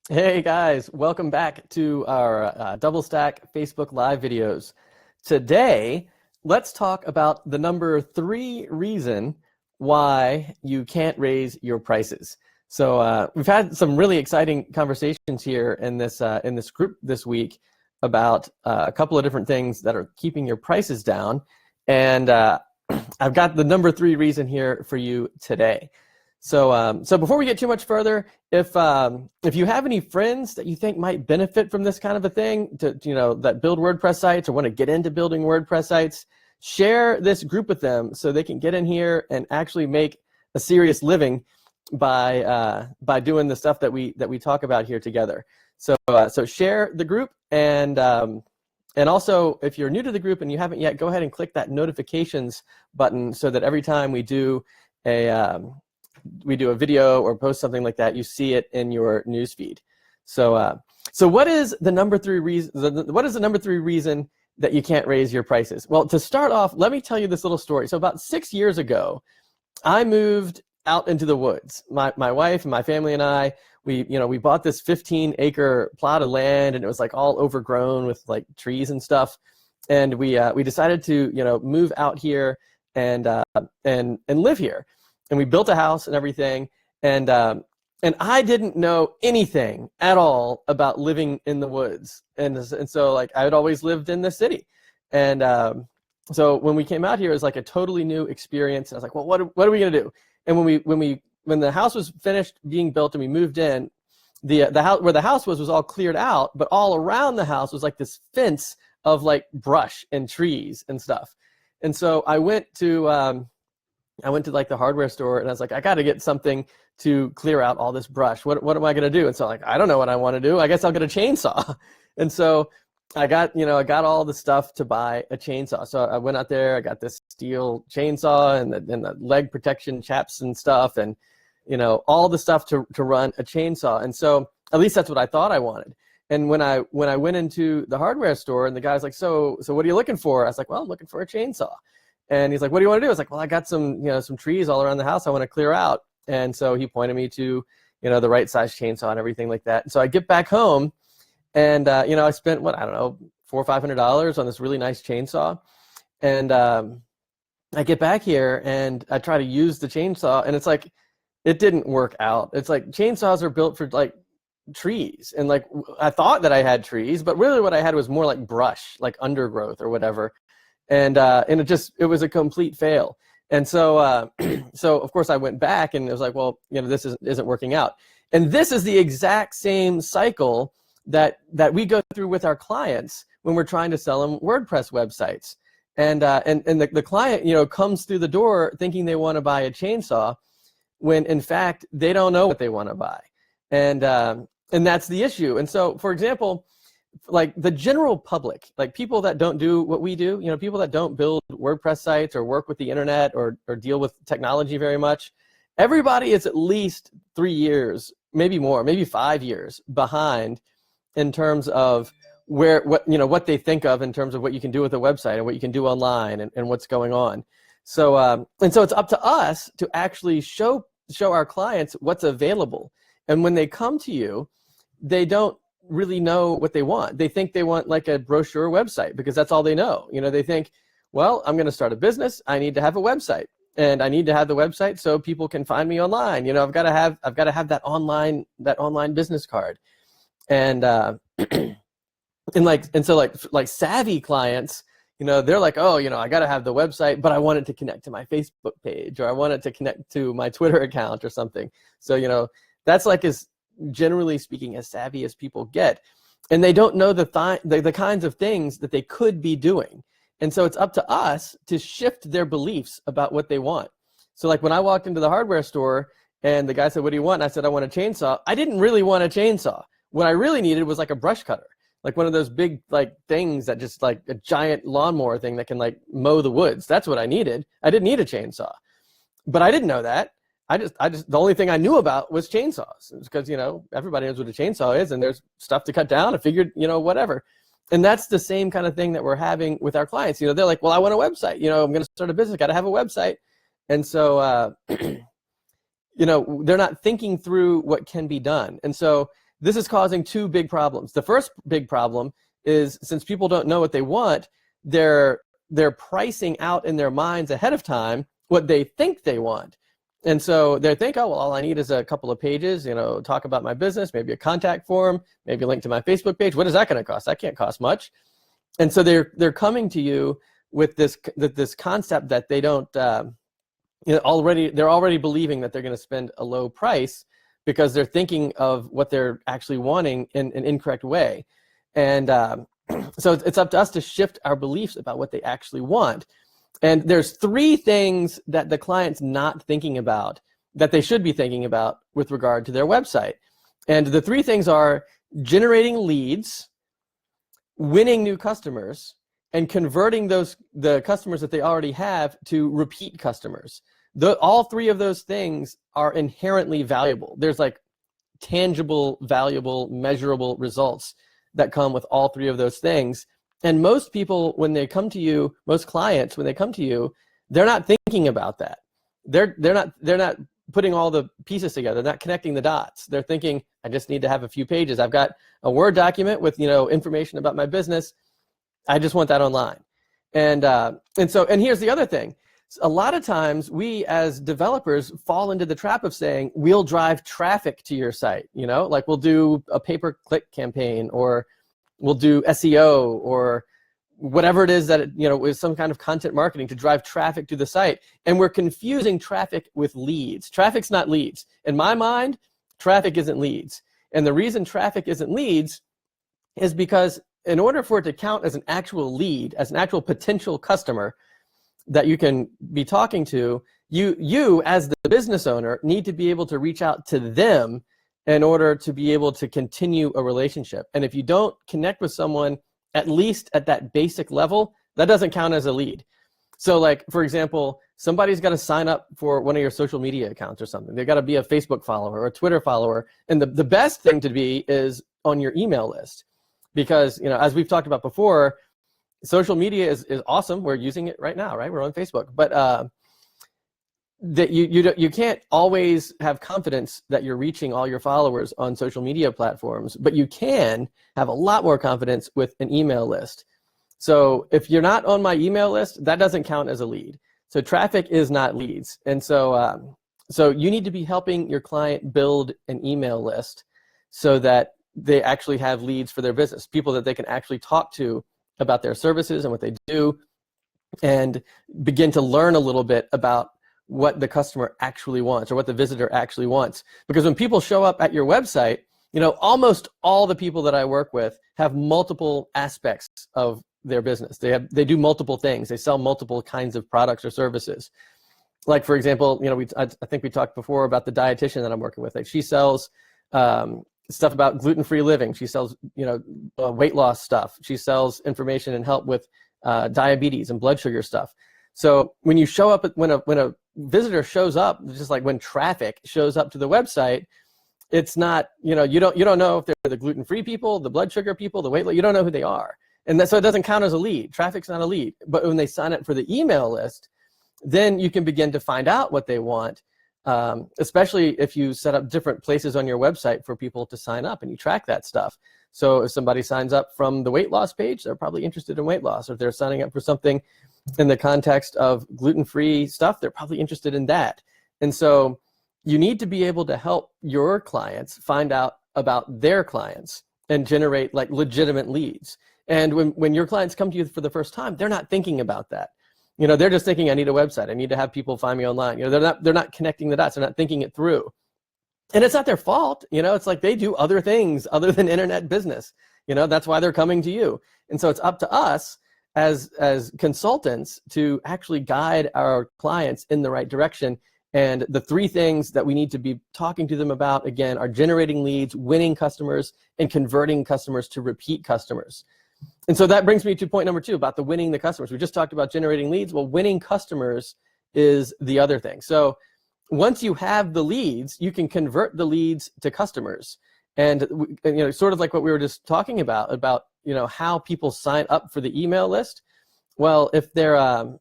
Hey guys, welcome back to our Double Stack Facebook Live videos. Today, let's talk about the number 3 reason why you can't raise your prices. So we've had some really exciting conversations here in this group this week about a couple of different things that are keeping your prices down, and I've got the number 3 reason here for you today. So before we get too much further, if you have any friends that you think might benefit from this kind of a thing, that build WordPress sites or want to get into building WordPress sites, share this group with them so they can get in here and actually make a serious living by doing the stuff that we talk about here together. So share the group, and also if you're new to the group and you haven't yet, go ahead and click that notifications button so that every time we do a video or post something like that, you see it in your newsfeed. So what is the number 3 reason? What is the number 3 reason that you can't raise your prices? Well, to start off, let me tell you this little story. So about 6 years ago, I moved out into the woods. My wife and my family and I, we bought this 15-acre plot of land, and it was like all overgrown with like trees and stuff. And we decided to move out here and live here. And we built a house and everything, and I didn't know anything at all about living in the woods, and so like I had always lived in the city, and so when we came out here, it was like a totally new experience. I was like, well, what are we gonna do? And when the house was finished being built and we moved in, the house where the house was all cleared out, but all around the house was like this fence of like brush and trees and stuff. And so I went to like the hardware store, and I was like, I got to get something to clear out all this brush. What am I going to do? And so like, I don't know what I want to do. I guess I'll get a chainsaw. And so I got all the stuff to buy a chainsaw. So I went out there, I got this steel chainsaw and the leg protection chaps and stuff, and all the stuff to run a chainsaw. And so at least that's what I thought I wanted. And when I went into the hardware store, and the guy's like, so what are you looking for? I was like, well, I'm looking for a chainsaw. And he's like, what do you want to do? I was like, well, I got some trees all around the house I want to clear out. And so he pointed me to, the right size chainsaw and everything like that. And so I get back home, and, I spent, I don't know, $400 or $500 on this really nice chainsaw. And I get back here and I try to use the chainsaw, and it's like, it didn't work out. It's like chainsaws are built for like trees. And like, I thought that I had trees, but really what I had was more like brush, like undergrowth or whatever. And it was a complete fail. And so so of course I went back, and it was like, well, this isn't working out. And this is the exact same cycle that we go through with our clients when we're trying to sell them WordPress websites. And the client comes through the door thinking they want to buy a chainsaw, when in fact they don't know what they want to buy. And that's the issue. And so, for example, like the general public, like people that don't do what we do, people that don't build WordPress sites or work with the internet or deal with technology very much, everybody is at least 3 years, maybe more, maybe 5 years behind in terms of what they think of in terms of what you can do with a website and what you can do online and what's going on. So and so it's up to us to actually show our clients what's available. And when they come to you, they don't really know what they want. They think they want like a brochure website because that's all they know. They think, well, I'm going to start a business. I need to have a website, and I need to have the website so people can find me online. I've got to have that online business card. And so savvy clients, they're like, oh, I got to have the website, but I want it to connect to my Facebook page, or I want it to connect to my Twitter account or something. So, that's like generally speaking, as savvy as people get, and they don't know the kinds of things that they could be doing. And so it's up to us to shift their beliefs about what they want. So like when I walked into the hardware store and the guy said, what do you want? And I said, I want a chainsaw. I didn't really want a chainsaw. What I really needed was like a brush cutter, like one of those big like things that just like a giant lawnmower thing that can like mow the woods. That's what I needed. I didn't need a chainsaw, but I didn't know that. I just the only thing I knew about was chainsaws, because everybody knows what a chainsaw is, and there's stuff to cut down. I figured whatever. And that's the same kind of thing that we're having with our clients. They're like, well, I want a website. I'm going to start a business. Got to have a website. And so they're not thinking through what can be done. And so this is causing two big problems. The first big problem is, since people don't know what they want, they're pricing out in their minds ahead of time what they think they want. And so they think, oh, well, all I need is a couple of pages, talk about my business, maybe a contact form, maybe a link to my Facebook page. What is that going to cost? That can't cost much. And so they're coming to you with this concept that they don't, they're already believing that they're going to spend a low price because they're thinking of what they're actually wanting in an incorrect way. And so it's up to us to shift our beliefs about what they actually want. And there's three things that the client's not thinking about that they should be thinking about with regard to their website. And the three things are generating leads, winning new customers, and converting the customers that they already have to repeat customers. All three of those things are inherently valuable. There's like tangible, valuable, measurable results that come with all three of those things. And most people, when they come to you, most clients, when they come to you, they're not thinking about that. They're not putting all the pieces together. They're not connecting the dots. They're thinking, I just need to have a few pages. I've got a Word document with information about my business. I just want that online. And here's the other thing. A lot of times we as developers fall into the trap of saying we'll drive traffic to your site, like we'll do a pay-per-click campaign, or we'll do SEO, or whatever it is that with some kind of content marketing to drive traffic to the site. And we're confusing traffic with leads. Traffic's not leads. In my mind, traffic isn't leads. And the reason traffic isn't leads is because in order for it to count as an actual lead, as an actual potential customer that you can be talking to, you as the business owner need to be able to reach out to them in order to be able to continue a relationship. And if you don't connect with someone, at least at that basic level, that doesn't count as a lead. So like, for example, somebody's got to sign up for one of your social media accounts or something. They've got to be a Facebook follower or a Twitter follower. And the best thing to be is on your email list. Because, as we've talked about before, social media is awesome. We're using it right now, right? We're on Facebook. But that you can't always have confidence that you're reaching all your followers on social media platforms, but you can have a lot more confidence with an email list. So if you're not on my email list, that doesn't count as a lead. So traffic is not leads. And so you need to be helping your client build an email list so that they actually have leads for their business, people that they can actually talk to about their services and what they do, and begin to learn a little bit about what the customer actually wants or what the visitor actually wants. Because when people show up at your website, almost all the people that I work with have multiple aspects of their business. They do multiple things. They sell multiple kinds of products or services. Like, for example, I think we talked before about the dietitian that I'm working with. Like, she sells stuff about gluten-free living. She sells, weight loss stuff. She sells information and help with diabetes and blood sugar stuff. So when you show up, when a visitor shows up, just like when traffic shows up to the website, it's not, you don't know if they're the gluten-free people, the blood sugar people, the weight loss. You don't know who they are, and so it doesn't count as a lead. Traffic's not a lead. But when they sign up for the email list, then you can begin to find out what they want. Especially if you set up different places on your website for people to sign up and you track that stuff. So if somebody signs up from the weight loss page, they're probably interested in weight loss. Or if they're signing up for something in the context of gluten-free stuff, they're probably interested in that. And so you need to be able to help your clients find out about their clients and generate like legitimate leads. And when your clients come to you for the first time, they're not thinking about that. They're just thinking, I need a website. I need to have people find me online. They're not connecting the dots. They're not thinking it through. And it's not their fault. It's like they do other things other than internet business. That's why they're coming to you. And so it's up to us as consultants to actually guide our clients in the right direction. And the three things that we need to be talking to them about, again, are generating leads, winning customers, and converting customers to repeat customers. And so that brings me to point number 2 about the winning the customers. We just talked about generating leads. Well, winning customers is the other thing. So once you have the leads, you can convert the leads to customers. And sort of like what we were just talking about how people sign up for the email list. Well, if they're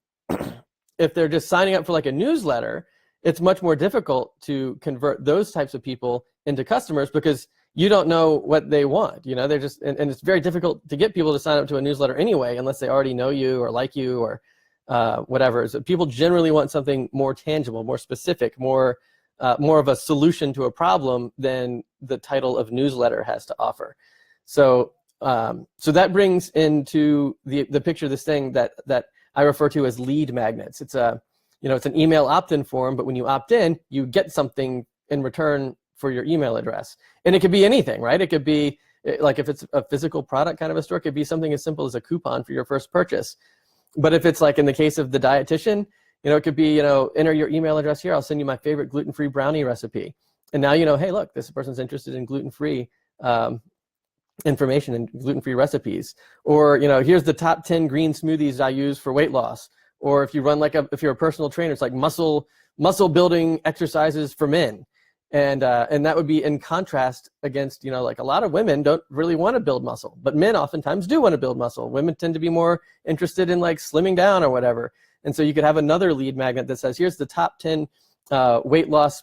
just signing up for like a newsletter, it's much more difficult to convert those types of people into customers because you don't know what they want. You know, they're just, and it's very difficult to get people to sign up to a newsletter anyway, unless they already know you or like you or whatever. So people generally want something more tangible, more specific, more of a solution to a problem than the title of newsletter has to offer. So so that brings into the picture this thing that I refer to as lead magnets. It's it's an email opt-in form, but when you opt in, you get something in return for your email address. And it could be anything, right? It could be, like if it's a physical product kind of a store, it could be something as simple as a coupon for your first purchase. But if it's like in the case of the dietitian, it could be, enter your email address here, I'll send you my favorite gluten-free brownie recipe. And now hey, look, this person's interested in gluten-free information and gluten-free recipes. Or, here's the top 10 green smoothies I use for weight loss. Or if you run if you're a personal trainer, it's like muscle building exercises for men. And that would be in contrast against, like a lot of women don't really want to build muscle, but men oftentimes do want to build muscle. Women tend to be more interested in like slimming down or whatever. And so you could have another lead magnet that says, here's the top 10 weight loss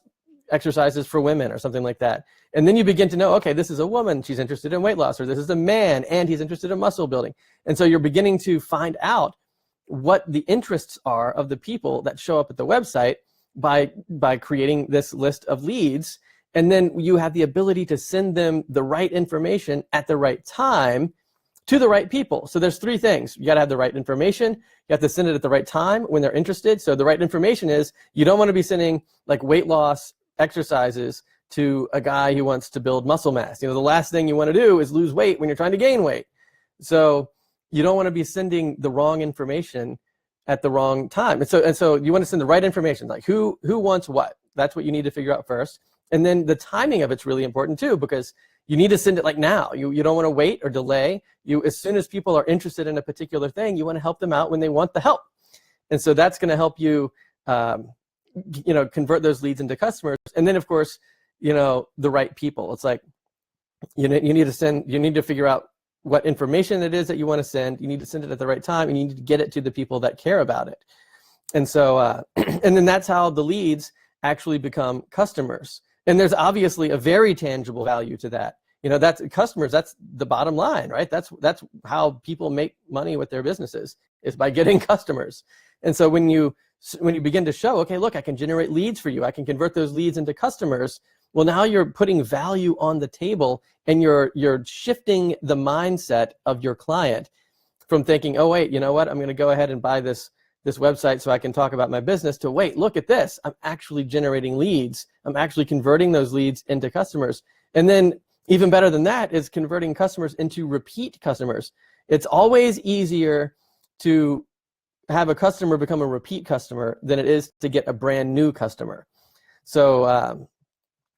exercises for women or something like that. And then you begin to know, okay, this is a woman, she's interested in weight loss, or this is a man and he's interested in muscle building. And so you're beginning to find out what the interests are of the people that show up at the website by creating this list of leads. And then you have the ability to send them the right information at the right time to the right people. So there's three things. You got to have the right information. You have to send it at the right time when they're interested. So the right information is, you don't want to be sending like weight loss exercises to a guy who wants to build muscle mass. The last thing you want to do is lose weight when you're trying to gain weight. So you don't want to be sending the wrong information at the wrong time. And so you want to send the right information, like who wants what. That's what you need to figure out first. And then the timing of it's really important too, because you need to send it like now. You don't want to wait or delay. As soon as people are interested in a particular thing, you want to help them out when they want the help. And so that's going to help you, convert those leads into customers. And then of course, the right people. It's like, you need to figure out what information it is that you want to send. You need to send it at the right time, and you need to get it to the people that care about it. And so, and then that's how the leads actually become customers. And there's obviously a very tangible value to that. That's customers, that's the bottom line, right? That's how people make money with their businesses, is by getting customers. And so when you begin to show, okay, look, I can generate leads for you, I can convert those leads into customers, well, now you're putting value on the table, and you're shifting the mindset of your client from thinking, oh wait, you know what, I'm going to go ahead and buy this website so I can talk about my business, to wait, look at this, I'm actually generating leads, I'm actually converting those leads into customers. And then even better than that is converting customers into repeat customers. It's always easier to have a customer become a repeat customer than it is to get a brand new customer. So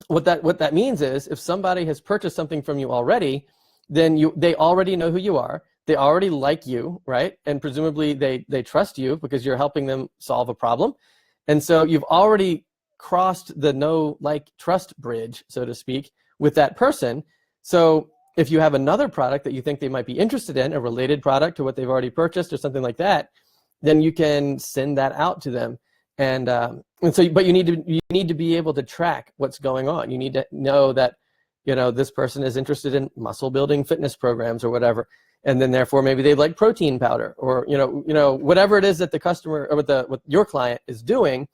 what that means is, if somebody has purchased something from you already, then they already know who you are. They already like you, right? And presumably they trust you because you're helping them solve a problem. And so you've already crossed the know, like, trust bridge, so to speak, with that person. So if you have another product that you think they might be interested in, a related product to what they've already purchased or something like that, then you can send that out to them. And so, but you need to be able to track what's going on. You need to know that, this person is interested in muscle building fitness programs or whatever. And then therefore maybe they like protein powder, or, whatever it is that the customer or what your client is doing,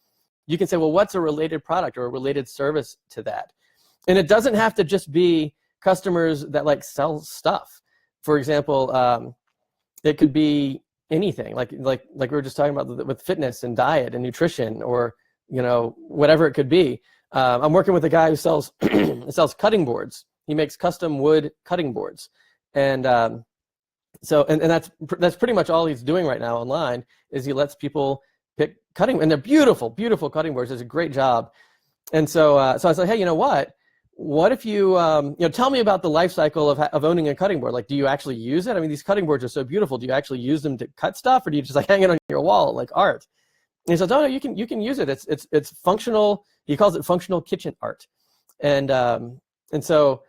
you can say, well, what's a related product or a related service to that? And it doesn't have to just be customers that like sell stuff. For example, it could be anything, like we were just talking about with fitness and diet and nutrition, or whatever it could be. I'm working with a guy who sells sells cutting boards. He makes custom wood cutting boards, and so that's pretty much all he's doing right now online, is he lets people pick cutting, and they're beautiful cutting boards. Does a great job. And so I was like, hey, you know what if you, tell me about the life cycle of owning a cutting board. Like, do you actually use it? I mean, these cutting boards are so beautiful. Do you actually use them to cut stuff, or do you just like hang it on your wall like art? And he says, oh no, you can use it. It's functional. He calls it functional kitchen art. And so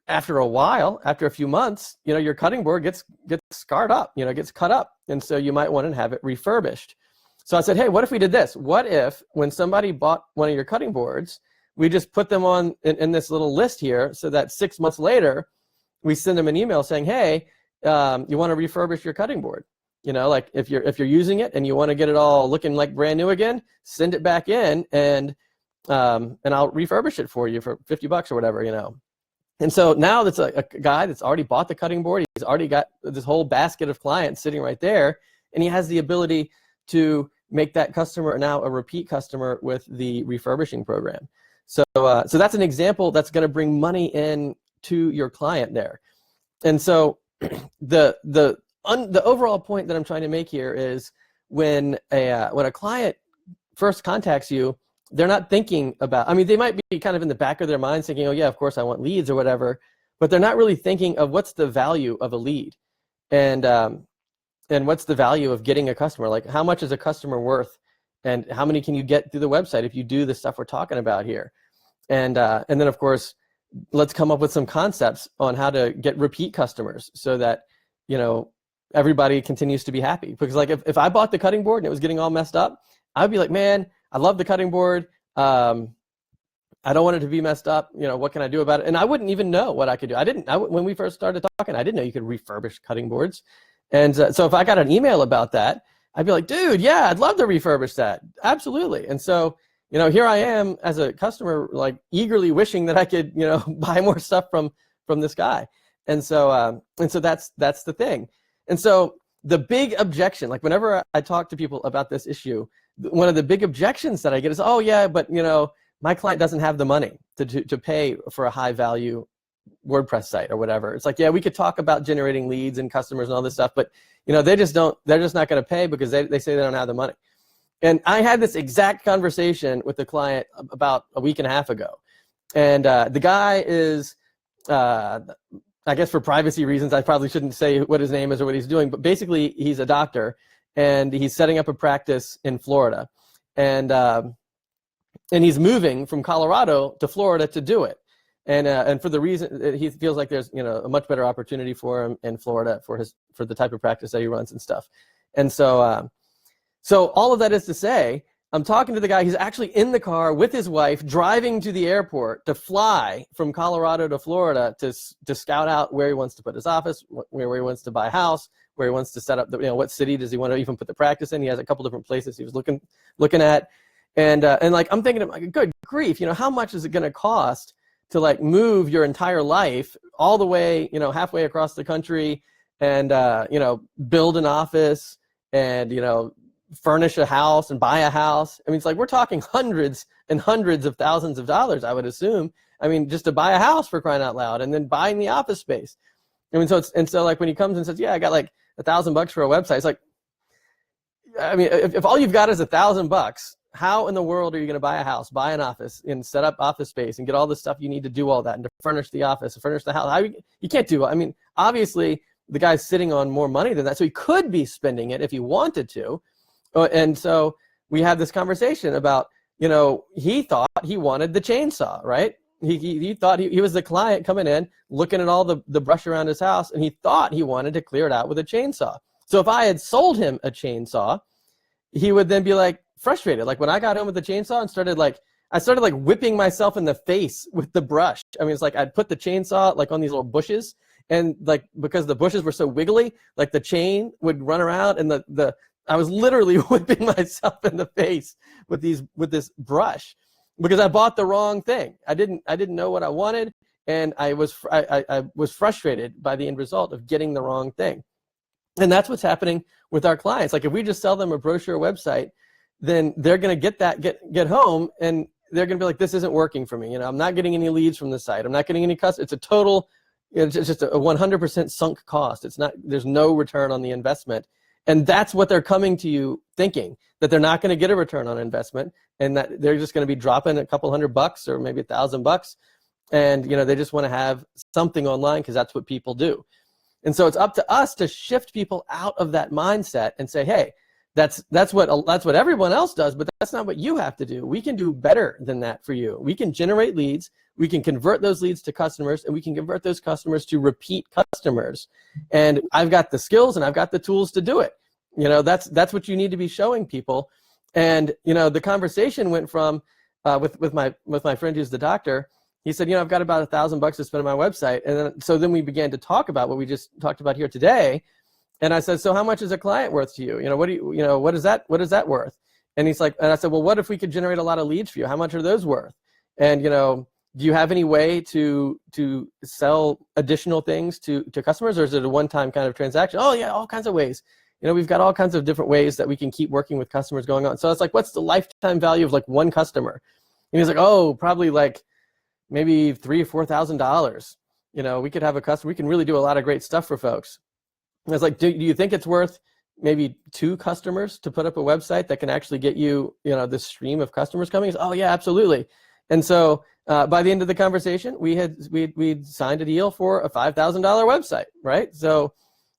after a while, after a few months, your cutting board gets scarred up, gets cut up. And so you might want to have it refurbished. So I said, hey, what if we did this? What if when somebody bought one of your cutting boards, we just put them on in this little list here so that 6 months later, we send them an email saying, hey, you want to refurbish your cutting board? You know, like if you're using it and you want to get it all looking like brand new again, send it back in and I'll refurbish it for you for $50 or whatever, you know. And so now that's a guy that's already bought the cutting board. He's already got this whole basket of clients sitting right there, and he has the ability to make that customer now a repeat customer with the refurbishing program. So so that's an example that's going to bring money in to your client there. And so the overall point that I'm trying to make here is when a client first contacts you, they're not thinking about, I mean, they might be kind of in the back of their minds thinking, oh yeah, of course I want leads or whatever, but they're not really thinking of what's the value of a lead and what's the value of getting a customer. Like, how much is a customer worth and how many can you get through the website if you do the stuff we're talking about here? And then of course, let's come up with some concepts on how to get repeat customers so that, you know, everybody continues to be happy. Because like if I bought the cutting board and it was getting all messed up, I'd be like, man, I love the cutting board. I don't want it to be messed up. You know, what can I do about it? And I wouldn't even know what I could do. When we first started talking, I didn't know you could refurbish cutting boards. And so if I got an email about that, I'd be like, dude, yeah, I'd love to refurbish that. Absolutely. And so, you know, here I am as a customer, like eagerly wishing that I could, you know, buy more stuff from this guy. And so that's the thing. And so the big objection, like whenever I talk to people about this issue, one of the big objections that I get is, oh yeah, but you know, my client doesn't have the money to pay for a high value WordPress site or whatever. It's like, yeah, we could talk about generating leads and customers and all this stuff, but you know, they're just not going to pay because they say they don't have the money. And I had this exact conversation with the client about a week and a half ago. And the guy is, I guess for privacy reasons, I probably shouldn't say what his name is or what he's doing, but basically he's a doctor and he's setting up a practice in Florida. And he's moving from Colorado to Florida to do it. And for the reason, he feels like there's, you know, a much better opportunity for him in Florida for the type of practice that he runs and stuff. And so, so all of that is to say, I'm talking to the guy. He's actually in the car with his wife, driving to the airport to fly from Colorado to Florida to scout out where he wants to put his office, where he wants to buy a house, where he wants to set up, you know, what city does he want to even put the practice in. He has a couple different places he was looking at, and like I'm thinking, like, good grief, you know, how much is it going to cost to like move your entire life all the way, you know, halfway across the country, and you know, build an office and, you know, furnish a house and buy a house. I mean, it's like we're talking hundreds and hundreds of thousands of dollars, I would assume. I mean, just to buy a house, for crying out loud, and then buying the office space. I mean, so like when he comes and says, yeah, I got like $1,000 for a website, it's like, I mean, if all you've got is $1,000, how in the world are you going to buy a house, buy an office, and set up office space, and get all the stuff you need to do all that, and to furnish the office, furnish the house? You can't do it. I mean, obviously, the guy's sitting on more money than that, so he could be spending it if he wanted to. And so we had this conversation about, you know, he thought he wanted the chainsaw, right? He thought he was the client coming in, looking at all the brush around his house, and he thought he wanted to clear it out with a chainsaw. So if I had sold him a chainsaw, he would then be like frustrated. Like when I got home with the chainsaw and started like whipping myself in the face with the brush. I mean, it's like I'd put the chainsaw like on these little bushes, and like because the bushes were so wiggly, like the chain would run around, and I was literally whipping myself in the face with this brush because I bought the wrong thing. I didn't know what I wanted, and I was frustrated by the end result of getting the wrong thing. And that's what's happening with our clients. Like if we just sell them a brochure website, then they're going to get home, and they're going to be like, this isn't working for me. You know, I'm not getting any leads from the site. I'm not getting any customers. It's a total, it's just a 100% sunk cost. There's no return on the investment. And that's what they're coming to you thinking, that they're not going to get a return on investment, and that they're just going to be dropping a couple $100 or maybe $1,000, and you know, they just want to have something online because that's what people do. And so it's up to us to shift people out of that mindset and say, hey, that's what everyone else does, but that's not what you have to do. We can do better than that for you. We can generate leads, we can convert those leads to customers, and we can convert those customers to repeat customers. And I've got the skills and I've got the tools to do it. You know, that's what you need to be showing people. And you know, the conversation went from, with my friend who's the doctor. He said, I've got about $1,000 to spend on my website. And then we began to talk about what we just talked about here today. And I said, so how much is a client worth to you? What is that worth? And he's like, and I said, well, what if we could generate a lot of leads for you? How much are those worth? And, do you have any way to sell additional things to customers, or is it a one-time kind of transaction? Oh yeah, all kinds of ways. We've got all kinds of different ways that we can keep working with customers going on. So it's like, what's the lifetime value of like one customer? And he's like, oh, probably like maybe $3,000 or $4,000. We could have a customer. We can really do a lot of great stuff for folks. And I was like, do you think it's worth maybe 2 customers to put up a website that can actually get you, this stream of customers coming? He said, oh yeah, absolutely. And so by the end of the conversation, we'd signed a deal for a $5,000 website, right? So,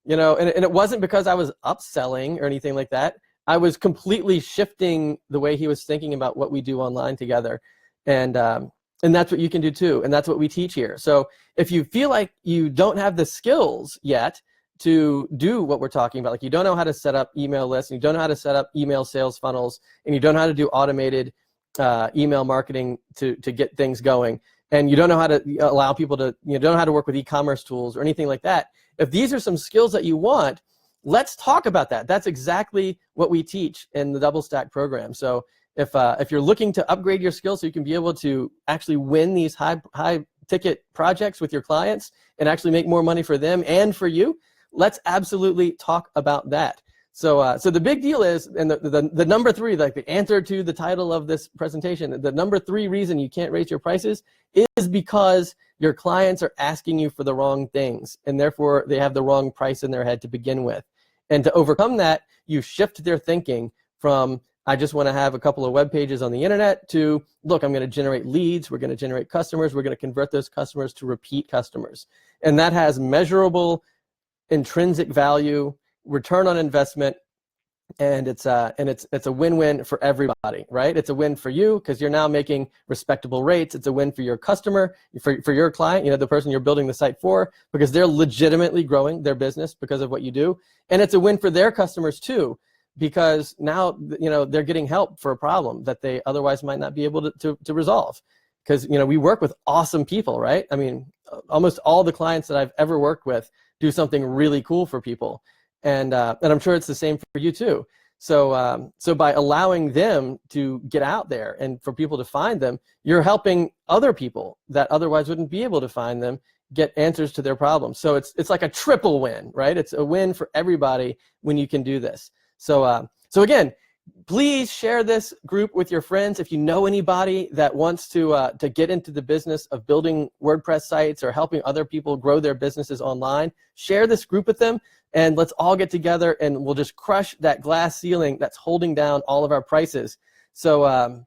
and it wasn't because I was upselling or anything like that. I was completely shifting the way he was thinking about what we do online together. And that's what you can do too. And that's what we teach here. So if you feel like you don't have the skills yet to do what we're talking about, like you don't know how to set up email lists, and you don't know how to set up email sales funnels, and you don't know how to do automated email marketing to get things going, and you don't know how to allow people to, don't know how to work with e-commerce tools or anything like that. If these are some skills that you want, let's talk about that. That's exactly what we teach in the Double Stack program. So if you're looking to upgrade your skills so you can be able to actually win these high ticket projects with your clients and actually make more money for them and for you, let's absolutely talk about that. So the big deal is, and the number 3, like the answer to the title of this presentation, the number 3 reason you can't raise your prices is because your clients are asking you for the wrong things, and therefore they have the wrong price in their head to begin with. And to overcome that, you shift their thinking from, I just want to have a couple of web pages on the internet, to, look, I'm going to generate leads, we're going to generate customers, we're going to convert those customers to repeat customers. And that has measurable intrinsic value, return on investment, and it's a win-win for everybody, right? It's a win for you because you're now making respectable rates. It's a win for your customer, for your client, the person you're building the site for, because they're legitimately growing their business because of what you do. And it's a win for their customers too, because now they're getting help for a problem that they otherwise might not be able to resolve. Because we work with awesome people, right? I mean, almost all the clients that I've ever worked with do something really cool for people. And I'm sure it's the same for you too. So by allowing them to get out there and for people to find them, you're helping other people that otherwise wouldn't be able to find them get answers to their problems. So it's like a triple win, right? It's a win for everybody when you can do this. So again, please share this group with your friends. If you know anybody that wants to get into the business of building WordPress sites or helping other people grow their businesses online, share this group with them, and let's all get together and we'll just crush that glass ceiling that's holding down all of our prices. So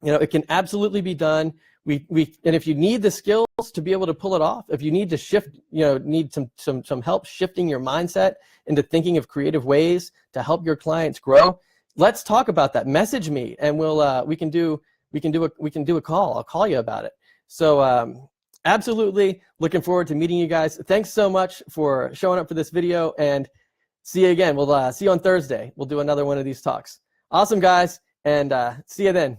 it can absolutely be done. And if you need the skills to be able to pull it off, if you need to shift, need some help shifting your mindset into thinking of creative ways to help your clients grow, let's talk about that. Message me, and we can do a call. I'll call you about it. So absolutely looking forward to meeting you guys. Thanks so much for showing up for this video, and see you again. We'll see you on Thursday. We'll do another one of these talks. Awesome, guys, and see you then.